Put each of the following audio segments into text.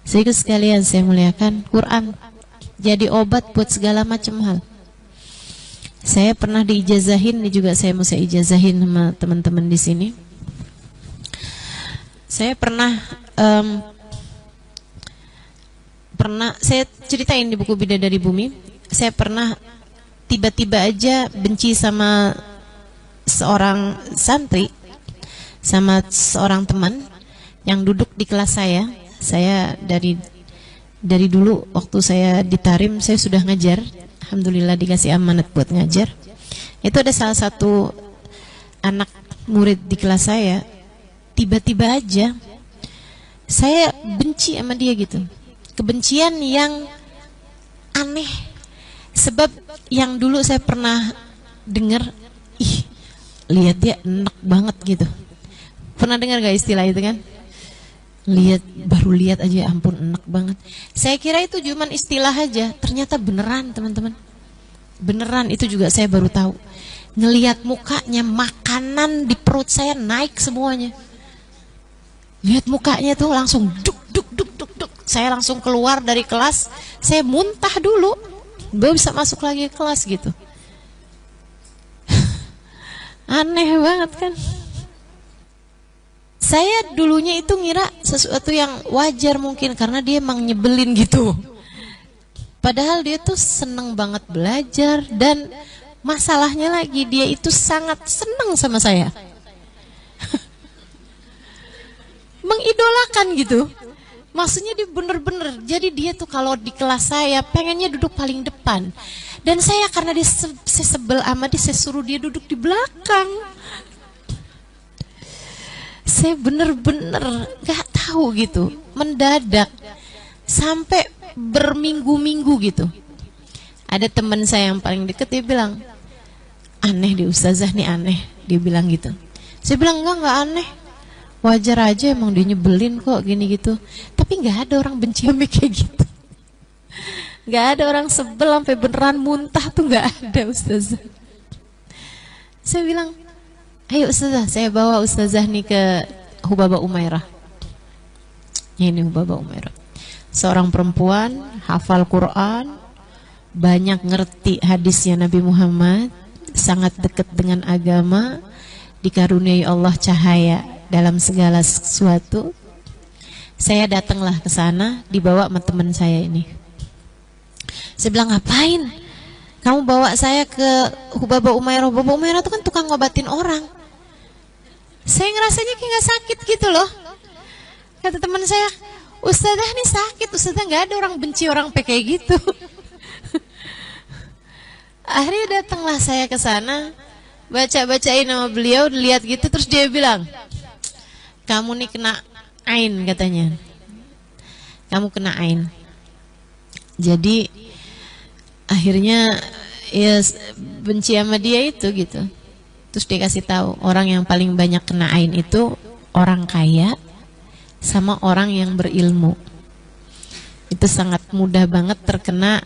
Sehingga sekalian saya muliakan, Quran jadi obat buat segala macam hal. Saya pernah diijazahin, ini juga saya mesti ijazahin sama teman-teman di sini. Saya pernah saya ceritain di buku Bidadari Bumi, saya pernah tiba-tiba aja benci sama seorang santri, sama seorang teman yang duduk di kelas saya. Saya dari dulu waktu saya di Tarim saya sudah ngajar, alhamdulillah dikasih amanat buat ngajar. Itu ada salah satu anak murid di kelas saya, tiba-tiba aja saya benci sama dia gitu. Kebencian yang aneh. Sebab yang dulu saya pernah dengar, ih, lihat dia enak banget gitu. Pernah dengar gak istilah itu kan? Baru lihat aja, ampun enak banget. Saya kira itu cuman istilah aja, ternyata beneran teman-teman. Beneran, itu juga saya baru tahu. Ngelihat mukanya, makanan di perut saya naik semuanya. Lihat mukanya tuh langsung duk. Saya langsung keluar dari kelas, saya muntah dulu, baru bisa masuk lagi ke kelas gitu. Aneh banget kan? Saya dulunya itu ngira sesuatu yang wajar mungkin, karena dia emang nyebelin gitu. Padahal dia tuh seneng banget belajar, dan masalahnya lagi dia itu sangat seneng sama saya. Mengidolakan gitu. Maksudnya dia bener-bener, jadi dia tuh kalau di kelas saya pengennya duduk paling depan. Dan saya karena dia sebel sama dia, saya suruh dia duduk di belakang. Saya bener-bener gak tahu gitu, mendadak sampai berminggu-minggu gitu. Ada teman saya yang paling deket, dia bilang, aneh di ustazah nih, aneh. Dia bilang gitu. Saya bilang enggak aneh, wajar aja, emang dia nyebelin kok gini gitu. Tapi nggak ada orang benci sama kayak gitu. Nggak ada orang sebel sampai beneran muntah tuh, nggak ada ustazah. Saya bilang, ayo ustazah, saya bawa ustazah nih ke Hubaba Umairah. Ini Hubaba Umairah, seorang perempuan hafal Quran, banyak ngerti hadisnya Nabi Muhammad, sangat dekat dengan agama, dikaruniai Allah cahaya dalam segala sesuatu. Saya datanglah ke sana, dibawa sama teman saya ini. Saya bilang, ngapain kamu bawa saya ke Hubaba Umairah? Hubaba Umairah itu kan tukang ngobatin orang. Saya ngerasanya kayak gak sakit gitu loh. Kata teman saya, ustazah nih sakit, ustazah nggak ada orang benci orang kayak gitu. Akhirnya datanglah saya ke sana, baca-bacain nama beliau, lihat gitu, terus dia bilang, kamu nih kena ain katanya. Kamu kena ain. Jadi akhirnya ya benci sama dia itu gitu. Terus dia kasih tahu, orang yang paling banyak kena ain itu orang kaya sama orang yang berilmu. Itu sangat mudah banget terkena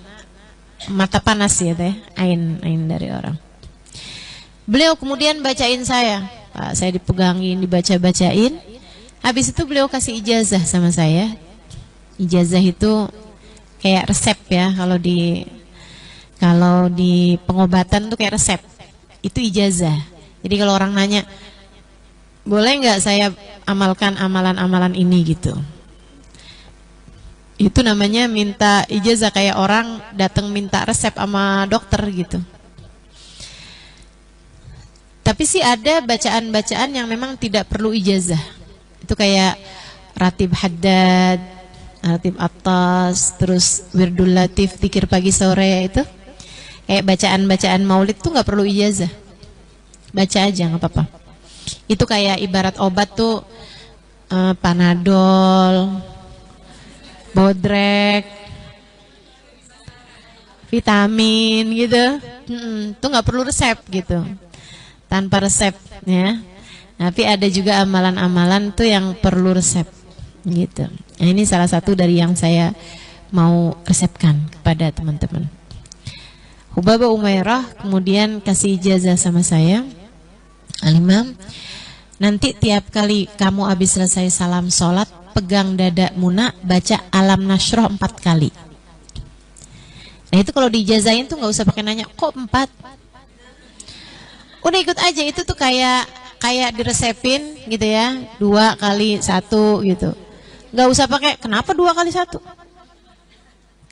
mata panas ya teh, ain dari orang. Beliau kemudian bacain saya. Pak, saya dipegangin, dibaca-bacain. Habis itu beliau kasih ijazah sama saya. Ijazah itu kayak resep ya, kalau di pengobatan tuh kayak resep. Itu ijazah. Jadi kalau orang nanya, boleh nggak saya amalkan amalan-amalan ini gitu. Itu namanya minta ijazah, kayak orang datang minta resep sama dokter gitu. Tapi sih ada bacaan-bacaan yang memang tidak perlu ijazah. Itu kayak Ratib Haddad, Ratib Atas, terus Wirdul Latif, Zikir pagi sore, itu kayak bacaan-bacaan maulid tuh nggak perlu ijazah. Baca aja nggak apa-apa. Itu kayak ibarat obat tuh Panadol, Bodrek, vitamin gitu. Tuh nggak perlu resep gitu. Tanpa resep ya. Tapi ada juga amalan-amalan tuh yang perlu resep gitu. Nah, ini salah satu dari yang saya mau resepkan kepada teman-teman. Hubaba Umairah kemudian kasih ijazah sama saya, Al-Imam, nanti tiap kali kamu habis selesai salam sholat, pegang dada Muna, baca Alam Nasroh 4 kali. Nah itu kalau diijazahin tuh nggak usah pakai nanya, kok 4? Udah ikut aja, itu tuh kayak diresepin gitu ya, 2 kali 1 gitu. Nggak usah pakai, kenapa 2 kali 1?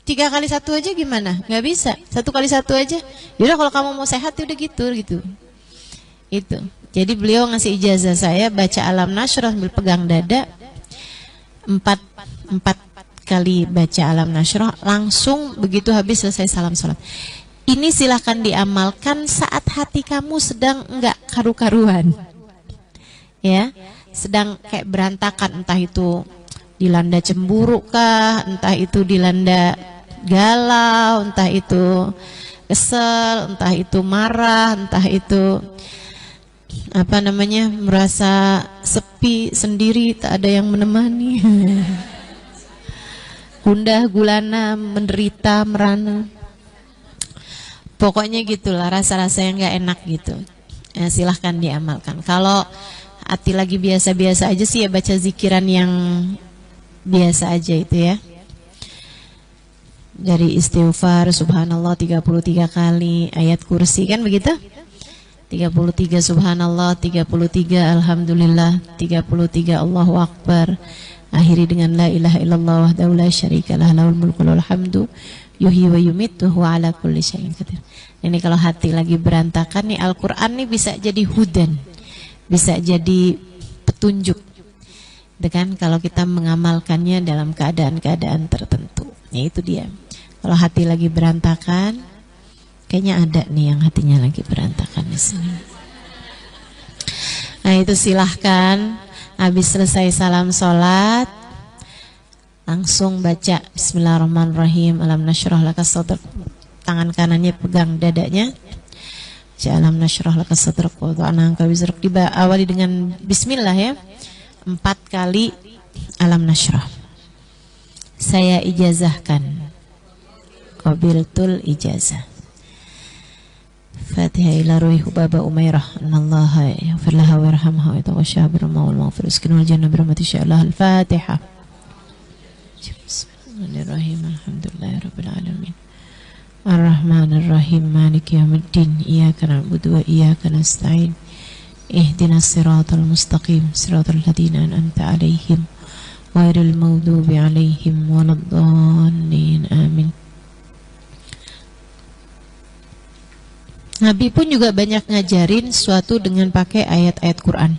3 kali 1 aja gimana? Nggak bisa, 1 kali 1 aja. Yaudah kalau kamu mau sehat udah gitu. Itu. Jadi beliau ngasih ijazah saya baca Alam Nasroh sambil pegang dada 4 kali baca Alam Nasroh, langsung begitu habis selesai salam sholat. Ini silahkan diamalkan saat hati kamu sedang enggak karu-karuan, ya, sedang kayak berantakan, entah itu dilanda cemburu kah, entah itu dilanda galau, entah itu kesel, entah itu marah, entah itu merasa sepi sendiri, tak ada yang menemani. Gundah gulana, menderita, merana. Pokoknya gitulah, rasa-rasa yang gak enak gitu. Silahkan diamalkan. Kalau hati lagi biasa-biasa aja sih ya baca zikiran yang biasa aja itu ya. Dari istighfar subhanallah 33 kali, ayat kursi kan begitu? 33 subhanallah, 33 alhamdulillah, 33 Allahu akbar. Akhiri dengan la ilaha illallah wahdahu la syarikalah lahul mulku wa lahul hamdu yuhyi wa yumitu wa ala kulli syai'in qadir. Ini kalau hati lagi berantakan nih, Al-Qur'an nih bisa jadi hudan, bisa jadi petunjuk. Dengan kalau kita mengamalkannya dalam keadaan-keadaan tertentu. Ya itu dia. Kalau hati lagi berantakan, kayaknya ada nih yang hatinya lagi berantakan di sini. Nah itu silahkan. Habis selesai salam sholat, langsung baca Bismillahirrahmanirrahim, Alam Nasroh laka sadrak. Tangan kanannya pegang dadanya, baca Alam Nasroh laka sadrak wa wada'na anka wizrak. Diawali dengan Bismillah ya, 4 kali Alam Nasroh. Saya ijazahkan, qabiltul ijazah. Fatihah ila ruhi hubaba umairah anallaha yaghfir laha wa yarhamha wa yataghasha birrahmah wal maghfirah waskinul jannah birahmati sya'allah. Al-Fatihah. Bismillahirrahmanirrahim. Alhamdulillahi rabbil alamin. Ar-Rahmanir Rahim. Maliki yaumiddin. Iyyaka na'budu wa iyyaka nasta'in. Ihdinas siratal mustaqim. Siratal ladzina an'amta 'alaihim ghairil maghdubi 'alaihim waladdallin. Amin. Nabi pun juga banyak ngajarin sesuatu dengan pakai ayat-ayat Quran.